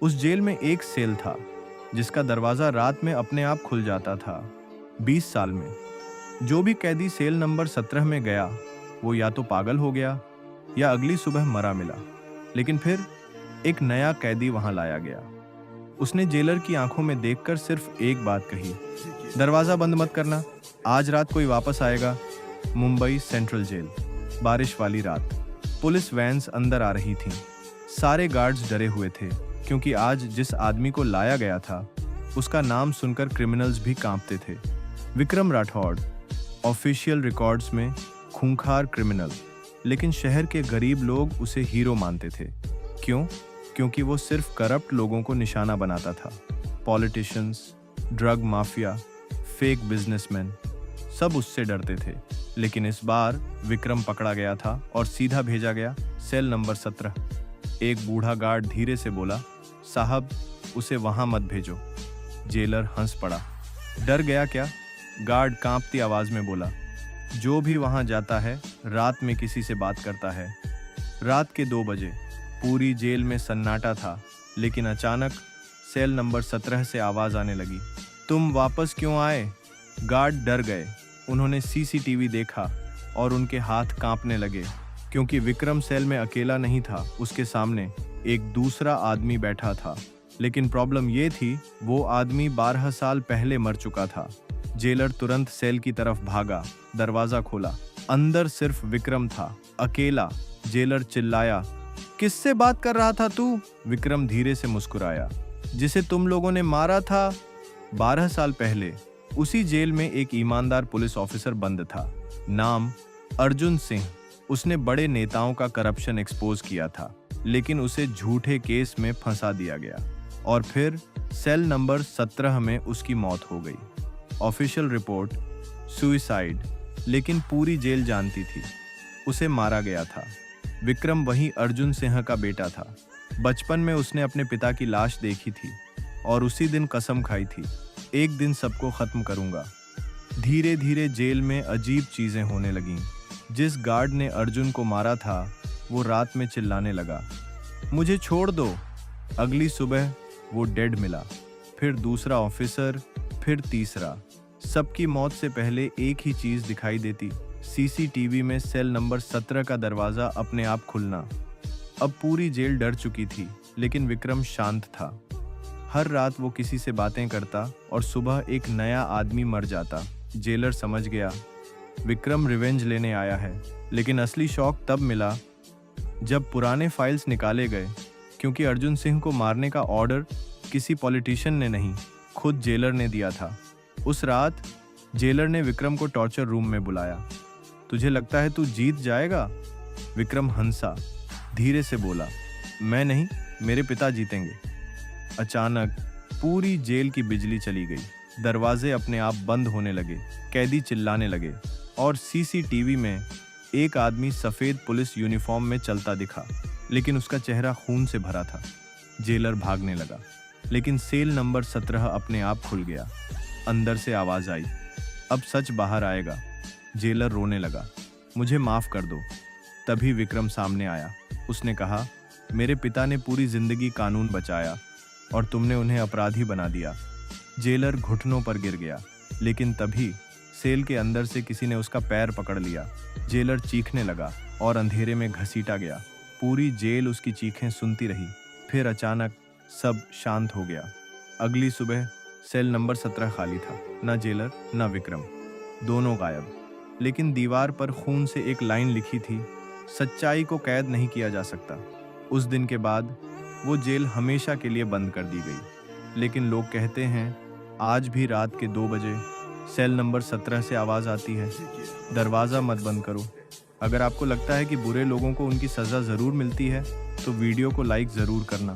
उस जेल में एक सेल था जिसका दरवाजा रात में अपने आप खुल जाता था। 20 साल में जो भी कैदी सेल नंबर 17 में गया वो या तो पागल हो गया या अगली सुबह मरा मिला। लेकिन फिर एक नया कैदी वहां लाया गया। उसने जेलर की आंखों में देखकर सिर्फ एक बात कही, दरवाजा बंद मत करना, आज रात कोई वापस आएगा। मुंबई सेंट्रल जेल, बारिश वाली रात। पुलिस वैन्स अंदर आ रही थीं। सारे गार्ड्स डरे हुए थे क्योंकि आज जिस आदमी को लाया गया था उसका नाम सुनकर क्रिमिनल्स भी कांपते थे। विक्रम राठौड़, ऑफिशियल रिकॉर्ड्स में खूंखार क्रिमिनल, लेकिन शहर के गरीब लोग उसे हीरो मानते थे। क्यों? क्योंकि वो सिर्फ करप्ट लोगों को निशाना बनाता था। Politicians, drug mafia, fake businessman, सब उससे डरते थे। लेकिन इस बार विक्रम पकड़ा गया था और सीधा भेजा गया सेल नंबर 17। एक बूढ़ा गार्ड धीरे से बोला, साहब उसे वहां मत भेजो। जेलर हंस पड़ा। डर गया क्या? गार्ड कांपती आवाज में बोला, जो भी वहां जाता है रात में किसी से बात करता है। रात के 2 बजे पूरी जेल में सन्नाटा था, लेकिन अचानक सेल नंबर 17 से आवाज आने लगी, तुम वापस क्यों आए? गार्ड डर गए। उन्होंने सीसीटीवी देखा और उनके हाथ कांपने लगे क्योंकि विक्रम सेल में अकेला नहीं था, उसके सामने एक दूसरा आदमी बैठा था। लेकिन प्रॉब्लम ये थी, वो आदमी 12 साल पहले मर चुका था। जेलर तुरंत सेल की तरफ भागा, दरवाजा खोला। अंदर सिर्फ विक्रम था, अकेला। जेलर चिल्लाया, किससे बात कर रहा था तू? विक्रम धीरे से मुस्कुराया, जिसे तुम लोगों ने मारा था 12 साल पहले। उसी जेल में एक ईमानदार पुलिस ऑफिसर बंद था, नाम अर्जुन सिंह। उसने बड़े नेताओं का करप्शन एक्सपोज किया था, लेकिन उसे झूठे केस में फंसा दिया गया और फिर सेल नंबर 17 में उसकी मौत हो गई। ऑफिशियल रिपोर्ट सुइसाइड, लेकिन पूरी जेल जानती थी उसे मारा गया था। विक्रम वही अर्जुन सिंह का बेटा था। बचपन में उसने अपने पिता की लाश देखी थी और उसी दिन कसम खाई थी, एक दिन सबको खत्म करूंगा। धीरे धीरे जेल में अजीब चीजें होने लगीं। जिस गार्ड ने अर्जुन को मारा था वो रात में चिल्लाने लगा, मुझे छोड़ दो। अगली सुबह वो डेड मिला। फिर दूसरा ऑफिसर, फिर तीसरा। सबकी मौत से पहले एक ही चीज दिखाई देती, सीसीटीवी में सेल नंबर 17 का दरवाजा अपने आप खुलना। अब पूरी जेल डर चुकी थी, लेकिन विक्रम शांत था। हर रात वो किसी से बातें करता और सुबह एक नया आदमी मर जाता। जेलर समझ गया विक्रम रिवेंज लेने आया है, लेकिन असली शौक तब मिला जब पुराने फाइल्स निकाले गए, क्योंकि अर्जुन सिंह को मारने का ऑर्डर किसी पॉलिटिशियन ने नहीं, खुद जेलर ने दिया था। उस रात जेलर ने विक्रम को टॉर्चर रूम में बुलाया। तुझे लगता है तू जीत जाएगा? विक्रम हंसा, धीरे से बोला, मैं नहीं, मेरे पिता जीतेंगे। अचानक पूरी जेल की बिजली चली गई। दरवाजे अपने आप बंद होने लगे, कैदी चिल्लाने लगे और सीसीटीवी में एक आदमी सफेद पुलिस यूनिफॉर्म में चलता दिखा, लेकिन उसका चेहरा खून से भरा था। जेलर भागने लगा, लेकिन सेल नंबर 17 अपने आप खुल गया। अंदर से आवाज आई, अब सच बाहर आएगा। जेलर रोने लगा, मुझे माफ कर दो। तभी विक्रम सामने आया। उसने कहा, मेरे पिता ने पूरी जिंदगी कानून बचाया और तुमने उन्हें अपराधी बना दिया। जेलर घुटनों पर गिर गया, लेकिन तभी सेल के अंदर से किसी ने उसका पैर पकड़ लिया। जेलर चीखने लगा और अंधेरे में घसीटा गया। पूरी जेल उसकी चीखें सुनती रही। फिर अचानक सब शांत हो गया। अगली सुबह सेल नंबर 17 खाली था। न जेलर न विक्रम, दोनों गायब। लेकिन दीवार पर खून से एक लाइन लिखी थी, सच्चाई को कैद नहीं किया जा सकता। उस दिन के बाद वो जेल हमेशा के लिए बंद कर दी गई। लेकिन लोग कहते हैं आज भी रात के 2 बजे सेल नंबर 17 से आवाज़ आती है, दरवाज़ा मत बंद करो। अगर आपको लगता है कि बुरे लोगों को उनकी सज़ा ज़रूर मिलती है तो वीडियो को लाइक ज़रूर करना।